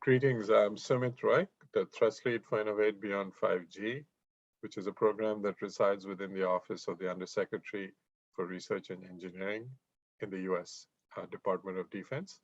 Greetings, I'm Sumit, the Thrust Lead for Innovate Beyond 5G, which is a program that resides within the Office of the Undersecretary for Research and Engineering in the US Department of Defense.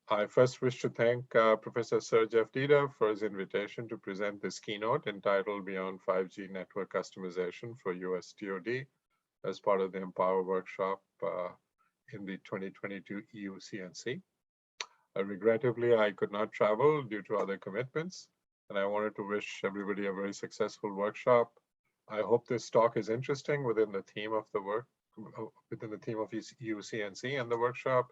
I first wish to thank Professor Sir Jeff Dieter for his invitation to present this keynote entitled Beyond 5G Network Customization for US DoD as part of the Empower workshop in the 2022 EUCNC. Regrettably, I could not travel due to other commitments, and I wanted to wish everybody a very successful workshop. I hope this talk is interesting within the theme of the work, within the theme of EUCNC and the workshop,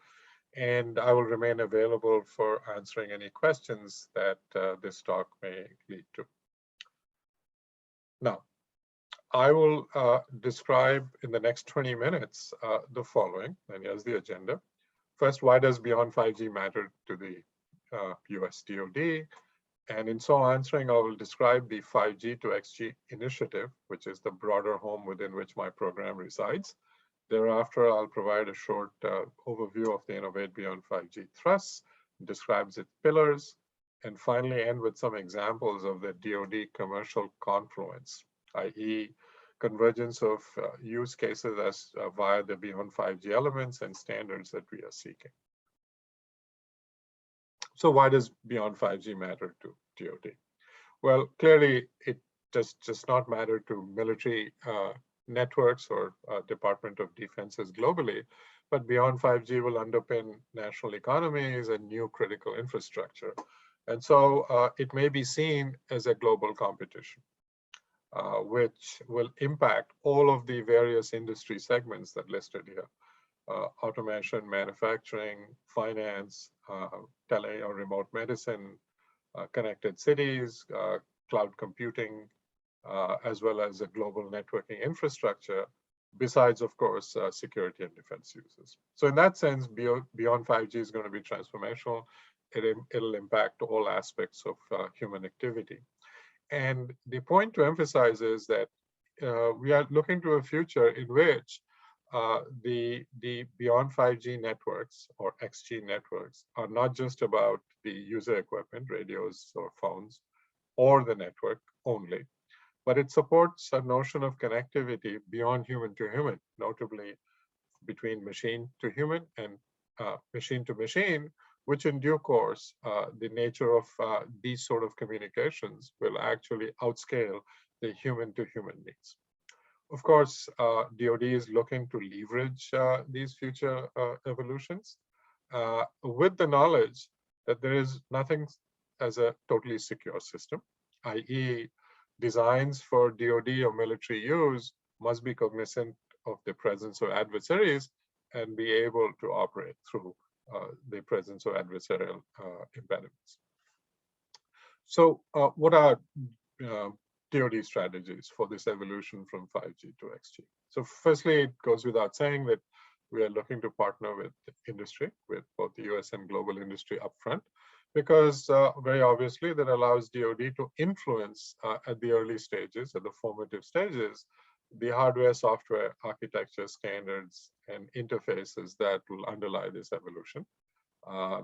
and I will remain available for answering any questions that this talk may lead to. Now, I will describe in the next 20 minutes the following, and here's the agenda. First, why does Beyond 5G matter to the US DoD? And in so answering, I will describe the 5G to XG initiative, which is the broader home within which my program resides. Thereafter, I'll provide a short overview of the Innovate Beyond 5G thrusts, describes its pillars, and finally end with some examples of the DoD commercial confluence, i.e., convergence of use cases as via the Beyond 5G elements and standards that we are seeking. So why does Beyond 5G matter to DoD? Well, clearly it does not matter to military networks or Department of Defenses globally, but Beyond 5G will underpin national economies and new critical infrastructure. And so it may be seen as a global competition. Which will impact all of the various industry segments that listed here. Automation, manufacturing, finance, tele or remote medicine, connected cities, cloud computing, as well as a global networking infrastructure, besides, of course, security and defense uses. So in that sense, Beyond 5G is going to be transformational. It'll impact all aspects of human activity. And the point to emphasize is that we are looking to a future in which the Beyond 5G networks or XG networks are not just about the user equipment, radios or phones, or the network only, but it supports a notion of connectivity beyond human to human, notably between machine to human and machine to machine, which in due course, the nature of these sort of communications will actually outscale the human-to-human needs. Of course, DoD is looking to leverage these future evolutions with the knowledge that there is nothing as a totally secure system, i.e. designs for DoD or military use must be cognizant of the presence of adversaries and be able to operate through the presence of adversarial impediments. So what are DoD strategies for this evolution from 5G to XG? So firstly, it goes without saying that we are looking to partner with industry, with both the US and global industry upfront, because very obviously that allows DoD to influence at the early stages, at the formative stages, the hardware, software, architecture, standards, and interfaces that will underlie this evolution.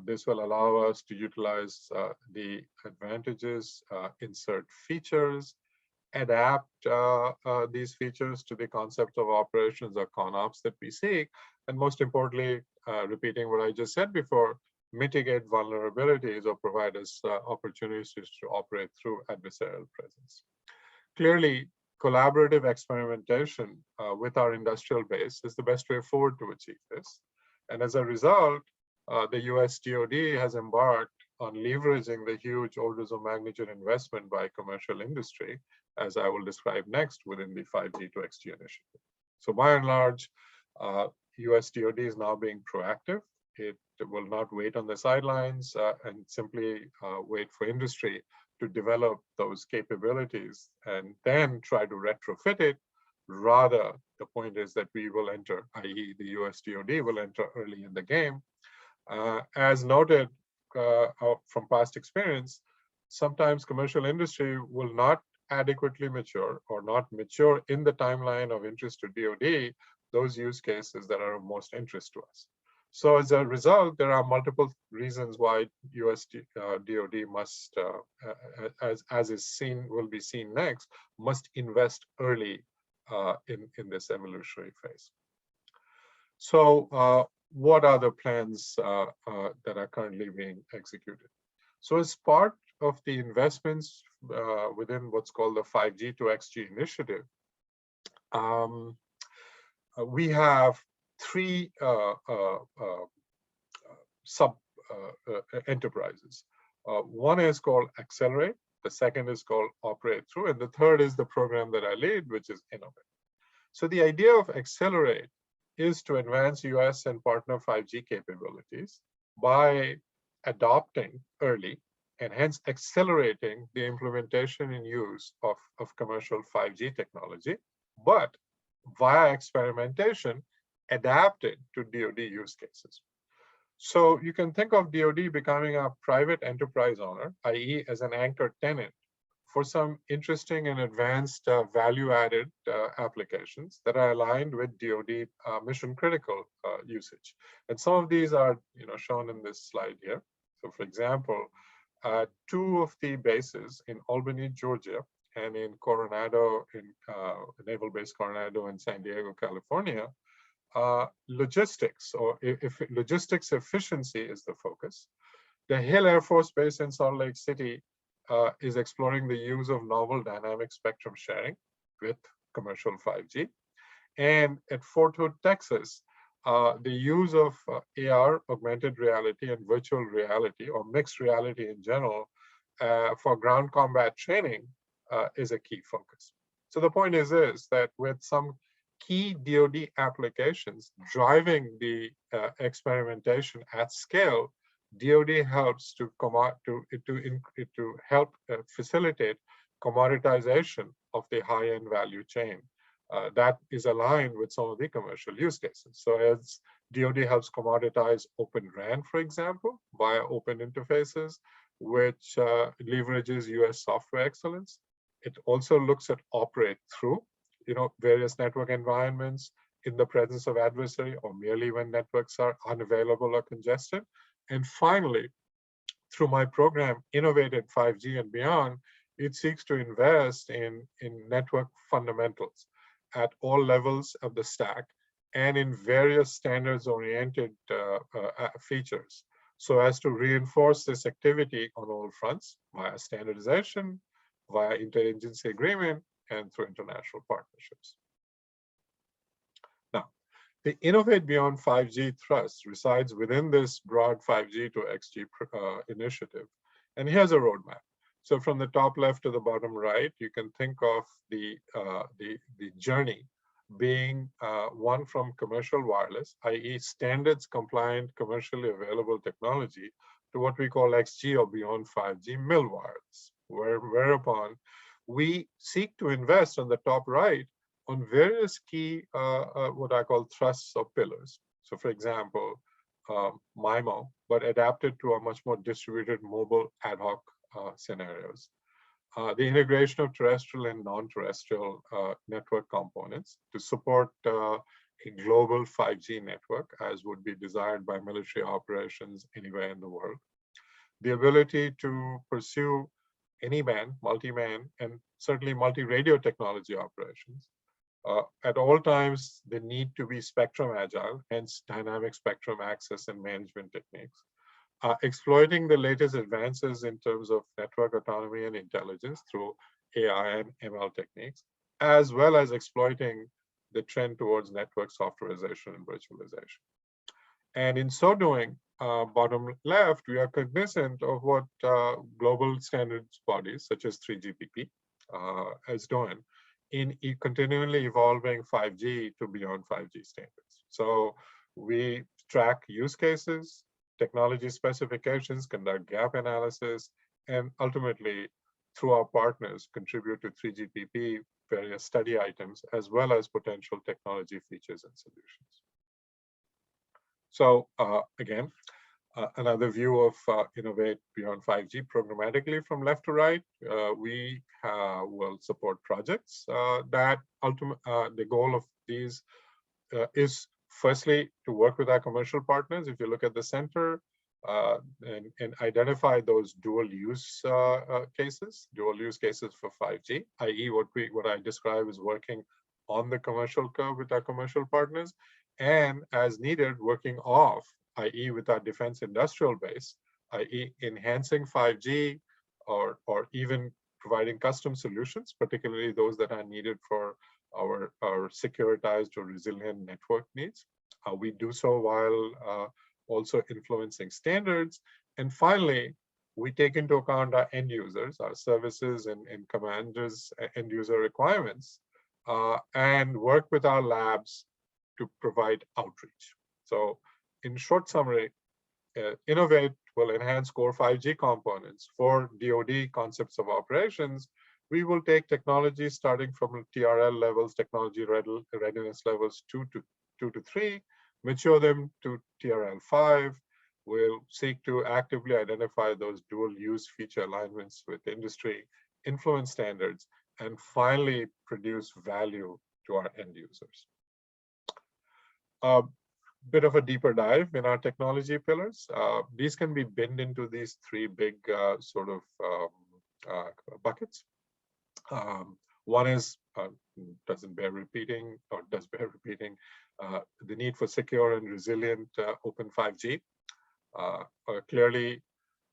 This will allow us to utilize the advantages, insert features, adapt these features to the concept of operations or ConOps that we seek, and most importantly, repeating what I just said before, mitigate vulnerabilities or provide us opportunities to operate through adversarial presence. Clearly, collaborative experimentation with our industrial base is the best way forward to achieve this. And as a result, the US DoD has embarked on leveraging the huge orders of magnitude investment by commercial industry, as I will describe next within the 5G to XG initiative. So by and large, US DoD is now being proactive. It will not wait on the sidelines and simply wait for industry to develop those capabilities and then try to retrofit it. Rather, the point is that we will enter, i.e. the US DoD will enter early in the game. As noted from past experience, sometimes commercial industry will not adequately mature or not mature in the timeline of interest to DoD, those use cases that are of most interest to us. So as a result, there are multiple reasons why US DoD must, as is seen, will be seen next, must invest early in this evolutionary phase. So what are the plans that are currently being executed? So as part of the investments within what's called the 5G to XG initiative, we have three sub enterprises. One is called Accelerate, the second is called Operate Through, and the third is the program that I lead, which is Innovate. So the idea of Accelerate is to advance US and partner 5G capabilities by adopting early and hence accelerating the implementation and use of commercial 5G technology, but via experimentation adapted to DoD use cases. So you can think of DoD becoming a private enterprise owner, i.e. as an anchor tenant for some interesting and advanced value-added applications that are aligned with DoD mission-critical usage. And some of these are shown in this slide here. So for example, two of the bases in Albany, Georgia, and in Coronado, in Naval Base Coronado in San Diego, California, logistics, or if logistics efficiency is the focus. The Hill Air Force Base in Salt Lake City is exploring the use of novel dynamic spectrum sharing with commercial 5G. And at Fort Hood, Texas, the use of AR, augmented reality, and virtual reality, or mixed reality in general, for ground combat training is a key focus. So the point is that with some key DoD applications driving the experimentation at scale, DoD helps to help facilitate commoditization of the high-end value chain that is aligned with some of the commercial use cases. So as DoD helps commoditize Open RAN, for example, via open interfaces, which leverages US software excellence. It also looks at Operate Through, various network environments in the presence of adversary or merely when networks are unavailable or congested. And finally, through my program, Innovated 5G and Beyond, it seeks to invest in network fundamentals at all levels of the stack and in various standards-oriented features, so as to reinforce this activity on all fronts via standardization, via interagency agreement, and through international partnerships. Now, the Innovate Beyond 5G thrust resides within this broad 5G to XG initiative. And here's a roadmap. So from the top left to the bottom right, you can think of the journey being one from commercial wireless, i.e. standards compliant, commercially available technology, to what we call XG or beyond 5G mil wireless, whereupon we seek to invest on the top right on various key, what I call thrusts or pillars. So for example, MIMO, but adapted to a much more distributed mobile ad hoc scenarios. The integration of terrestrial and non-terrestrial network components to support a global 5G network, as would be desired by military operations anywhere in the world. The ability to pursue any band, multi-band, and certainly multi-radio technology operations. At all times, they need to be spectrum agile, hence dynamic spectrum access and management techniques. Exploiting the latest advances in terms of network autonomy and intelligence through AI and ML techniques, as well as exploiting the trend towards network softwareization and virtualization. And in so doing, bottom left, we are cognizant of what global standards bodies such as 3GPP is doing in continually evolving 5G to beyond 5G standards. So we track use cases, technology specifications, conduct gap analysis, and ultimately, through our partners, contribute to 3GPP various study items, as well as potential technology features and solutions. So again, another view of Innovate Beyond 5G programmatically from left to right. We will support projects that the goal of these is Firstly, to work with our commercial partners. If you look at the center, and identify those dual use cases for 5G, i.e. what I describe as working on the commercial curve with our commercial partners, and as needed, working off, i.e. with our defense industrial base, i.e. enhancing 5G or even providing custom solutions, particularly those that are needed for our securitized or resilient network needs. We do so while also influencing standards. And finally, we take into account our end users, our services and commanders' end user requirements, and work with our labs to provide outreach. So in short summary, Innovate will enhance core 5G components for DoD concepts of operations. We will take technology starting from TRL levels, technology readiness levels 2 to 3, mature them to TRL 5. We'll seek to actively identify those dual use feature alignments with industry, influence standards, and finally produce value to our end users. A bit of a deeper dive in our technology pillars. These can be binned into these three big buckets. One is, doesn't bear repeating, or does bear repeating, the need for secure and resilient open 5G. Clearly,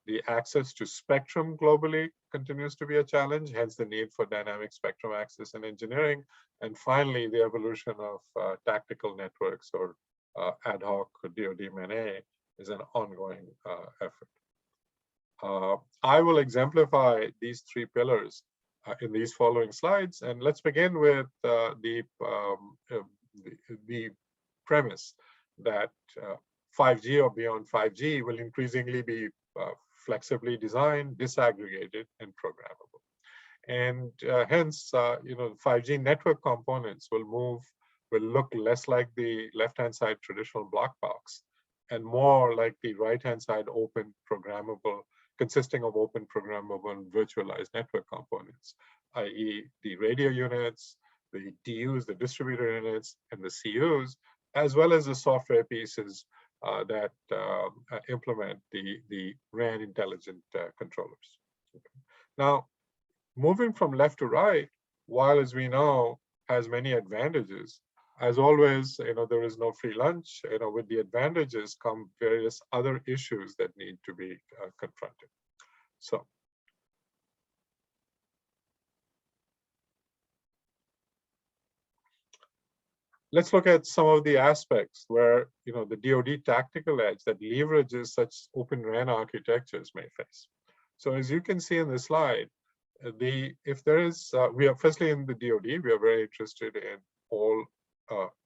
the access to spectrum globally continues to be a challenge, hence the need for dynamic spectrum access and engineering. And finally, the evolution of tactical networks or ad hoc DoD MNA is an ongoing effort. I will exemplify these three pillars in these following slides, and let's begin with the premise that 5G or beyond 5G will increasingly be flexibly designed, disaggregated, and programmable. And hence, 5G network components will look less like the left-hand side traditional block box and more like the right-hand side open programmable, consisting of open programmable and virtualized network components, i.e. the radio units, the DUs, the distributor units, and the CUs, as well as the software pieces that implement the RAN intelligent controllers. Okay. Now, moving from left to right, while as we know has many advantages, as always, there is no free lunch. With the advantages come various other issues that need to be confronted. So, let's look at some of the aspects where the DoD tactical edge that leverages such open RAN architectures may face. So, as you can see in the slide, if there is, we are firstly in the DoD, we are very interested in all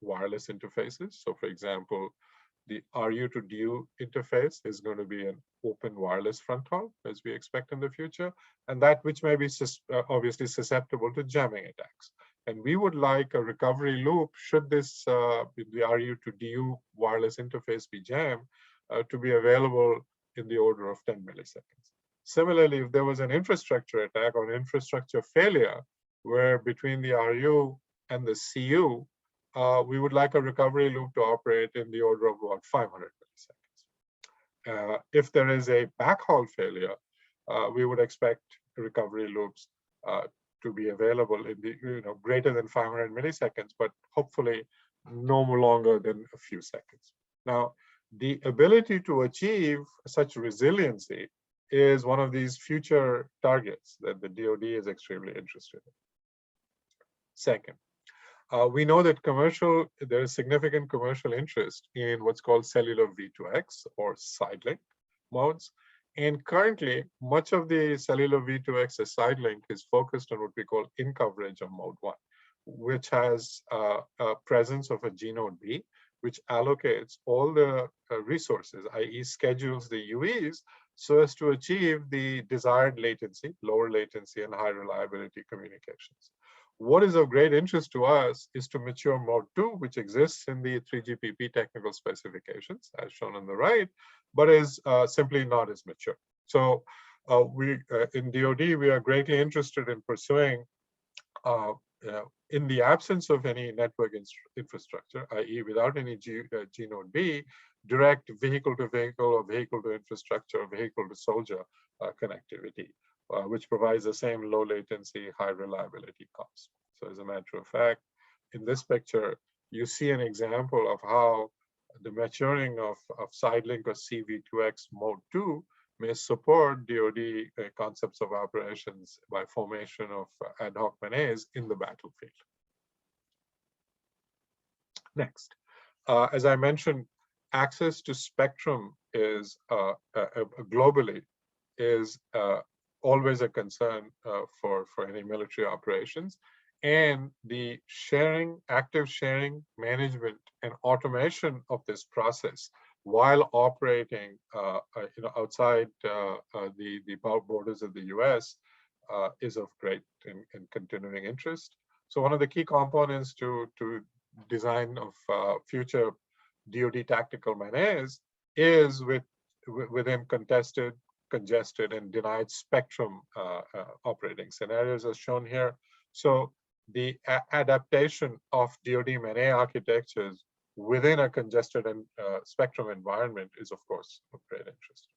wireless interfaces. So, for example, the RU to DU interface is going to be an open wireless fronthaul, as we expect in the future, and that which may be obviously susceptible to jamming attacks. And we would like a recovery loop, should this the RU to DU wireless interface be jammed, to be available in the order of 10 milliseconds. Similarly, if there was an infrastructure attack or an infrastructure failure, where between the RU and the CU, we would like a recovery loop to operate in the order of about 500 milliseconds. If there is a backhaul failure, we would expect recovery loops to be available in the greater than 500 milliseconds, but hopefully no longer than a few seconds. Now, the ability to achieve such resiliency is one of these future targets that the DoD is extremely interested in. Second, we know that there is significant commercial interest in what's called cellular V2X or Sidelink modes. And currently, much of the cellular V2X as Sidelink is focused on what we call in coverage of mode 1, which has a presence of a G node B, which allocates all the resources, i.e. schedules the UEs, so as to achieve the desired latency, lower latency, and high reliability communications. What is of great interest to us is to mature mode 2, which exists in the 3GPP technical specifications, as shown on the right, but is simply not as mature. So in DoD, we are greatly interested in pursuing in the absence of any network infrastructure, i.e. without any G-node B, direct vehicle-to-vehicle or vehicle-to-infrastructure, vehicle-to-soldier connectivity, which provides the same low latency, high reliability cost. So as a matter of fact, in this picture, you see an example of how the maturing of Sidelink or CV2X Mode 2 may support DoD concepts of operations by formation of ad hoc MANEs in the battlefield. Next, as I mentioned, access to spectrum is globally is always a concern for any military operations, and the sharing, active sharing, management, and automation of this process while operating outside the borders of the US is of great and continuing interest. So one of the key components to design of future DoD tactical MANEs is within contested, congested, and denied spectrum operating scenarios as shown here. So the adaptation of DoD MANE architectures within a congested and spectrum environment is, of course, of great interest.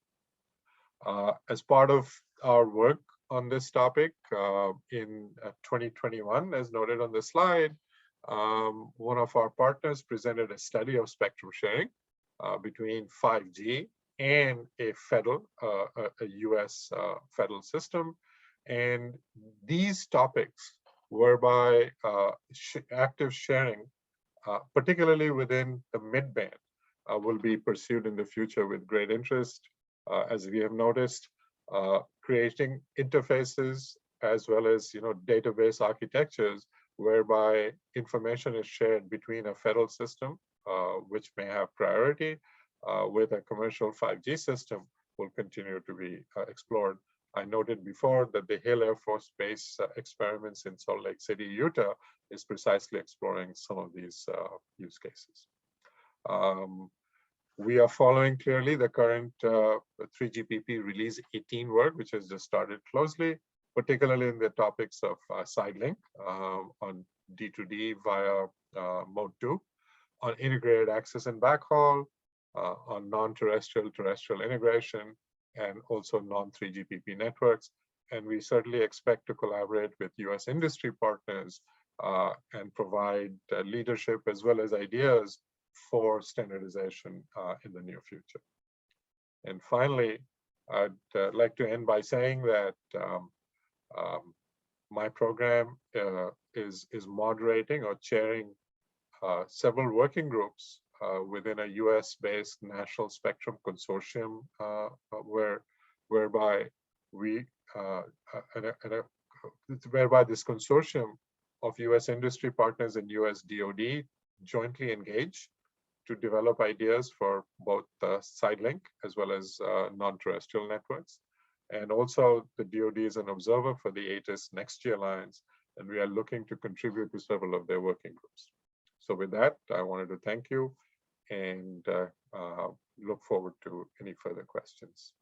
As part of our work on this topic in 2021, as noted on the slide, one of our partners presented a study of spectrum sharing between 5G and a federal, a US federal system. And these topics whereby active sharing, particularly within the mid-band, will be pursued in the future with great interest. As we have noticed, creating interfaces as well as database architectures whereby information is shared between a federal system, which may have priority, with a commercial 5G system will continue to be explored. I noted before that the Hill Air Force Base experiments in Salt Lake City, Utah, is precisely exploring some of these use cases. We are following clearly the current 3GPP release 18 work, which has just started closely, particularly in the topics of Sidelink on D2D via Mode 2, on integrated access and backhaul, on non-terrestrial, terrestrial integration, and also non-3GPP networks. And we certainly expect to collaborate with US industry partners and provide leadership as well as ideas for standardization in the near future. And finally, I'd like to end by saying that my program is moderating or chairing several working groups within a US-based National Spectrum Consortium, whereby this consortium of US industry partners and US DoD jointly engage to develop ideas for both Sidelink as well as non-terrestrial networks. And also the DoD is an observer for the ATIS Next Year Alliance, and we are looking to contribute to several of their working groups. So with that, I wanted to thank you and look forward to any further questions.